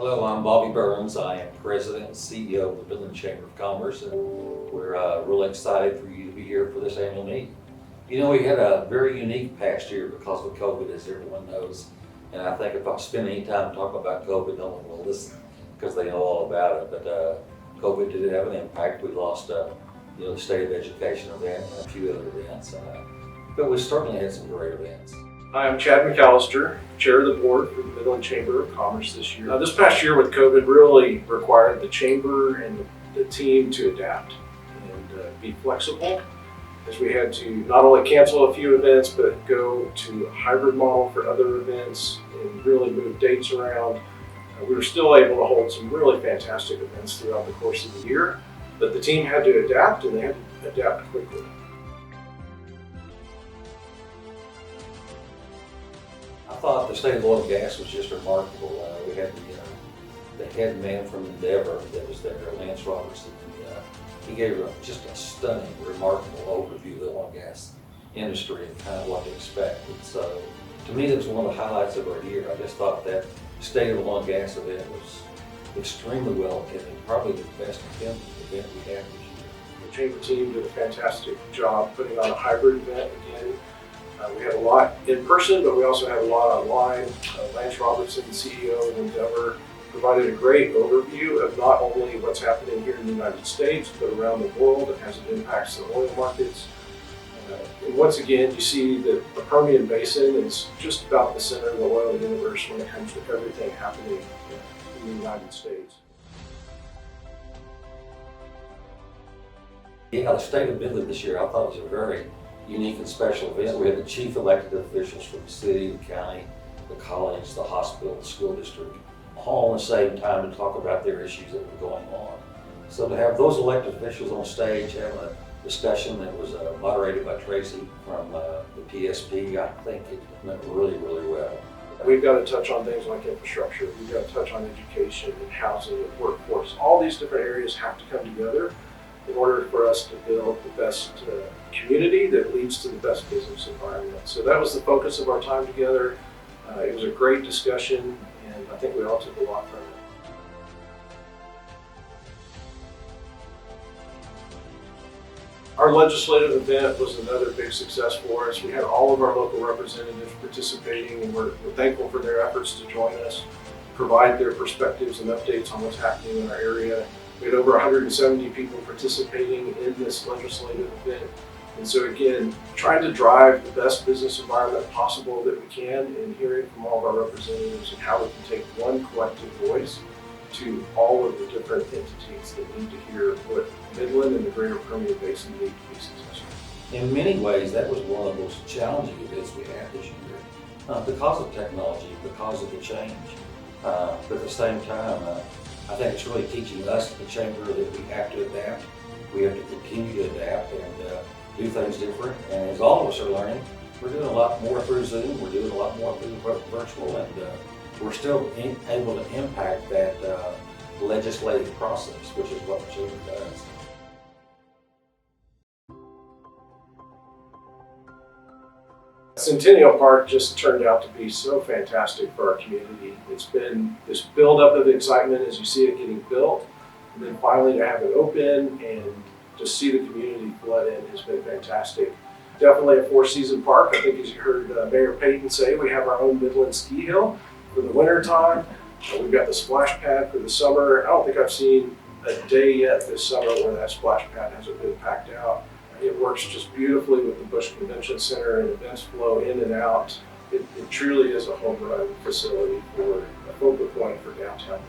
Hello, I'm Bobby Burns. I am President and CEO of the Midland Chamber of Commerce, and we're really excited for you to be here for this annual meeting. You know, we had a very unique past year because of COVID, as everyone knows. And I think if I spend any time talking about COVID, no one will listen because they know all about it. But COVID did have an impact. We lost, the State of Education event and a few other events. But we certainly had some great events. Hi, I'm Chad McAllister, Chair of the Board for the Midland Chamber of Commerce this year. This past year with COVID really required the Chamber and the team to adapt and be flexible, as we had to not only cancel a few events, but go to a hybrid model for other events and really move dates around. We were still able to hold some really fantastic events throughout the course of the year, but the team had to adapt, and they had to adapt quickly. I thought the state of oil and gas was just remarkable. We had the head man from Endeavor that was there, Lance Robertson. He gave just a stunning, remarkable overview of the oil and gas industry and kind of what to expect. And so, to me, that was one of the highlights of our year. I just thought that state of oil and gas event was extremely well attended, probably the best event we had this year. The Chamber team did a fantastic job putting on a hybrid event again. We had a lot in person, but we also had a lot online. Lance Robertson, CEO of Endeavor, provided a great overview of not only what's happening here in the United States, but around the world and as it impacts the oil markets. And once again, you see that the Permian Basin is just about the center of the oil universe when it comes to everything happening in the United States. Yeah, the state of Midland this year, I thought was a very unique and special event. We had the chief elected officials from the city, the county, the college, the hospital, the school district, all at the same time to talk about their issues that were going on. So to have those elected officials on stage having a discussion that was moderated by Tracy from the PSP, I think it went really, really well. We've got to touch on things like infrastructure, we've got to touch on education and housing and workforce. All these different areas have to come together in order for us to build the best community that leads to the best business environment. So that was the focus of our time together. It was a great discussion, and I think we all took a lot from it. Our legislative event was another big success for us. We had all of our local representatives participating, and we're thankful for their efforts to join us, provide their perspectives and updates on what's happening in our area. We had over 170 people participating in this legislative event. And so again, trying to drive the best business environment possible that we can, and hearing from all of our representatives and how we can take one collective voice to all of the different entities that need to hear what Midland and the greater Permian Basin need to be successful. In many ways, that was one of the most challenging events we had this year because of technology, because of the change. But at the same time, I think it's really teaching us, the Chamber, that we have to adapt. We have to continue to adapt and do things different. And as all of us are learning, we're doing a lot more through Zoom, we're doing a lot more through virtual, and we're still able to impact that legislative process, which is what the Chamber does. Centennial Park just turned out to be so fantastic for our community. It's been this buildup of excitement as you see it getting built, and then finally to have it open and to see the community flood in has been fantastic. Definitely a four-season park. I think, as you heard Mayor Payton say, we have our own Midland ski hill for the winter time. We've got the splash pad for the summer. I don't think I've seen a day yet this summer where that splash pad hasn't been packed out. It works just beautifully with the Busch Convention Center, and events flow in and out. It truly is a home run facility for a focal point for downtown.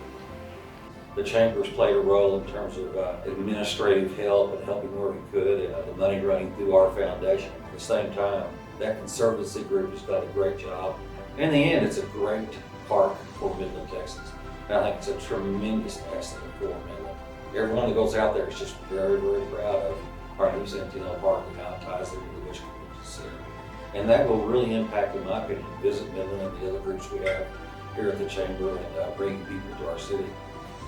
The Chamber's played a role in terms of administrative help and helping where we could, and the money running through our foundation. At the same time, that conservancy group has done a great job. In the end, it's a great park for Midland, Texas. And I think it's a tremendous asset for Midland. Everyone that goes out there is just very, very proud of our new Centennial Park and how it ties into the Busch Convention Center. And that will really impact, in my opinion, Visit Midland and the other groups we have here at the Chamber and bringing people to our city.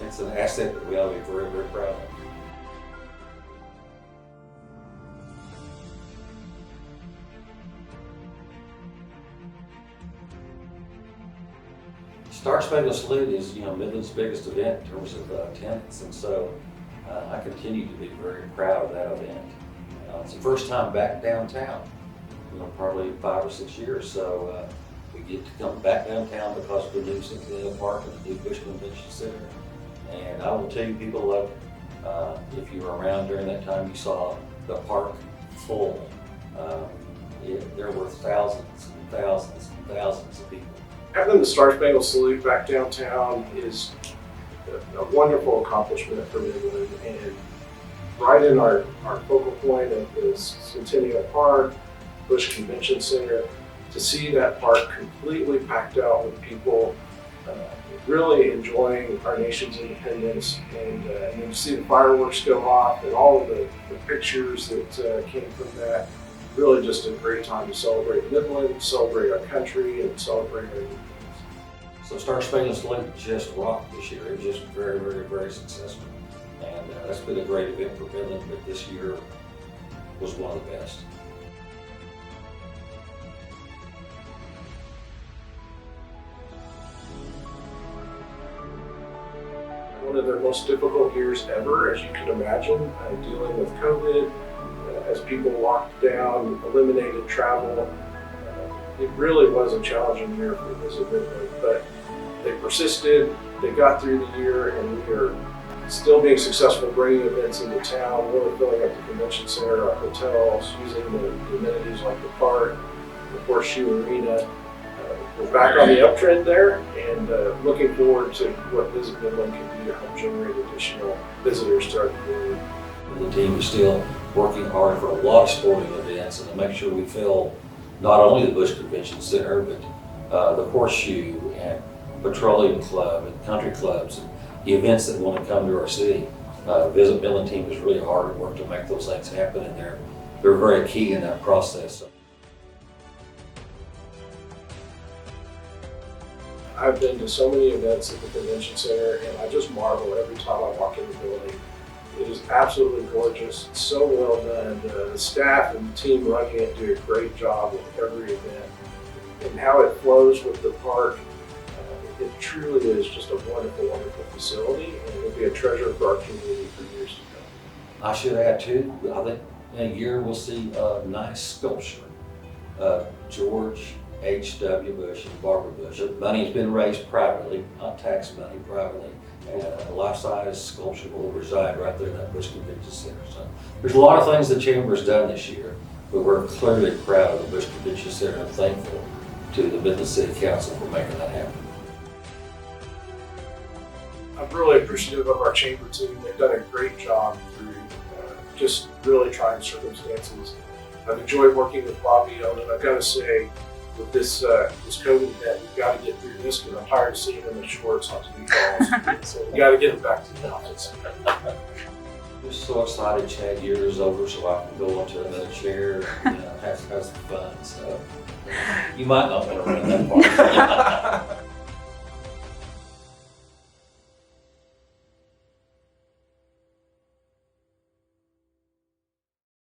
It's an asset that we ought to be very, very proud of. Star-Spangled SALUTE is, Midland's biggest event in terms of attendance, and so I continue to be very proud of that event. It's the first time back downtown, probably 5 or 6 years, so we get to come back downtown because of the new Centennial Park and the new Bush Convention Center. And I will tell you, people love it. If you were around during that time, you saw the park full. There were thousands and thousands and thousands of people. Having the Star-Spangled Salute back downtown is a wonderful accomplishment for Midland, and right in our focal point of this Centennial Park, Bush Convention Center, to see that park completely packed out with people really enjoying our nation's independence, and then to see the fireworks go off and all of the pictures that came from that. Really just a great time to celebrate Midland, celebrate our country, and celebrate our independence. So Star-Spangled SALUTE just rocked this year. It was just very, very, very successful. And that's been a great event for Midland, but this year was one of the best. One of their most difficult years ever, as you can imagine, dealing with COVID, as people locked down, eliminated travel. It really was a challenging year for Visit Midland, but they persisted, they got through the year, and we are still being successful bringing events into town, really filling up the convention center, our hotels, using the amenities like the park, the Horseshoe Arena. We're back on the uptrend there, and looking forward to what Visit Midland can do to help generate additional visitors to our community. The team is still working hard for a lot of sporting events and to make sure we fill not only the Bush Convention Center, but the Horseshoe and Petroleum Club and country clubs and the events that want to come to our city. Visit Midland team is really hard at work to make those things happen, and they're very key in that process. I've been to so many events at the convention center, and I just marvel every time I walk in the building. It is absolutely gorgeous. It's so well done. The staff and the team running it do a great job with every event. And how it flows with the park, it truly is just a wonderful, wonderful facility, and it'll be a treasure for our community for years to come. I should add too, I think in a year we'll see a nice sculpture of George H.W. Bush and Barbara Bush. The money's been raised privately, not tax money, privately. And a life-size sculpture will reside right there in that Bush Convention Center. So there's a lot of things the Chamber's done this year, but we're clearly proud of the Bush Convention Center and thankful to the Midland City Council for making that happen. I'm really appreciative of our Chamber team. They've done a great job through just really trying circumstances. I've enjoyed working with Bobby on it. I've got to say, with this COVID event, we've got to get through this because I'm tired of seeing him in shorts on TV calls. So we got to get him back to the office. I'm so excited Chad year is over so I can go onto another chair and have some fun. So you might not want to run that part.